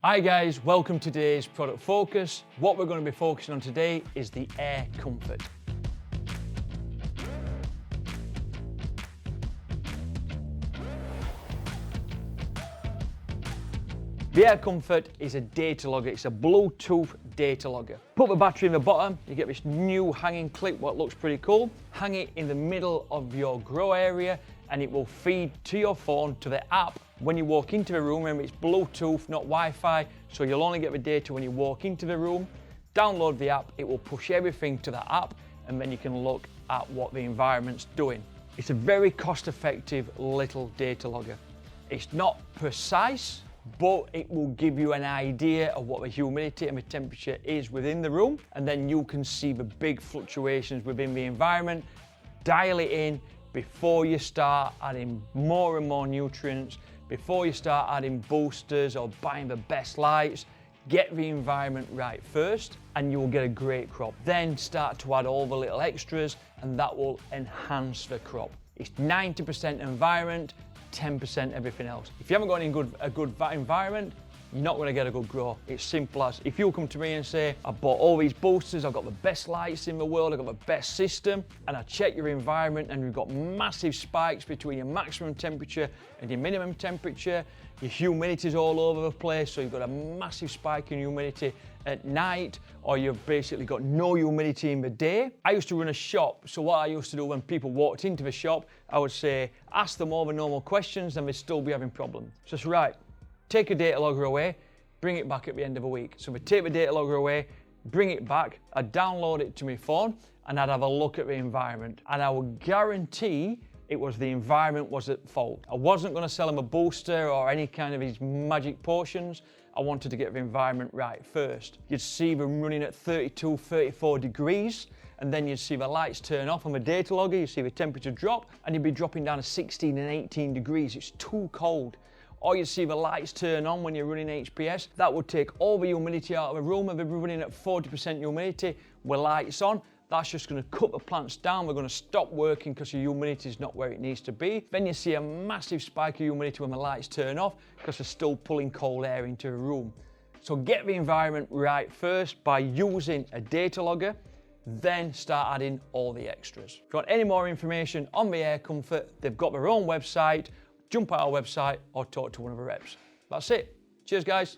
Hi guys, welcome to today's product focus. What we're going to be focusing on today is the air comfort. The air comfort is a data logger. It's a Bluetooth data logger. Put the battery in the bottom, you get this new hanging clip, what looks pretty cool. Hang it in the middle of your grow area and it will feed to your phone, to the app. When you walk into the room, remember it's Bluetooth, not Wi-Fi, so you'll only get the data when you walk into the room. Download the app, it will push everything to the app, and then you can look at what the environment's doing. It's a very cost-effective little data logger. It's not precise, but it will give you an idea of what the humidity and the temperature is within the room, and then you can see the big fluctuations within the environment, dial it in before you start adding more and more nutrients, before you start adding boosters or buying the best lights. Get the environment right first and you will get a great crop. Then start to add all the little extras and that will enhance the crop. It's 90% environment, 10% everything else. If you haven't got a good environment, you're not going to get a good grow. It's simple as, if you come to me and say, I bought all these boosters, I've got the best lights in the world, I've got the best system, and I check your environment and you've got massive spikes between your maximum temperature and your minimum temperature, your humidity's all over the place, so you've got a massive spike in humidity at night, or you've basically got no humidity in the day. I used to run a shop, so what I used to do when people walked into the shop, I would say, ask them all the normal questions and they'd still be having problems. So it's right. Take a data logger away, bring it back at the end of a week. So we take the data logger away, bring it back, I'd download it to my phone and I'd have a look at the environment. And I would guarantee it was the environment was at fault. I wasn't gonna sell them a booster or any kind of these magic potions. I wanted to get the environment right first. You'd see them running at 32, 34 degrees, and then you'd see the lights turn off on the data logger, you'd see the temperature drop, and you'd be dropping down to 16 and 18 degrees. It's too cold. Or you'd see the lights turn on when you're running HPS. That would take all the humidity out of the room. If we're running at 40% humidity with lights on, that's just going to cut the plants down. We're going to stop working because the humidity is not where it needs to be. Then you see a massive spike of humidity when the lights turn off because they're still pulling cold air into the room. So get the environment right first by using a data logger, then start adding all the extras. If you want any more information on the air comfort, they've got their own website. Jump on our website or talk to one of the reps. That's it. Cheers, guys.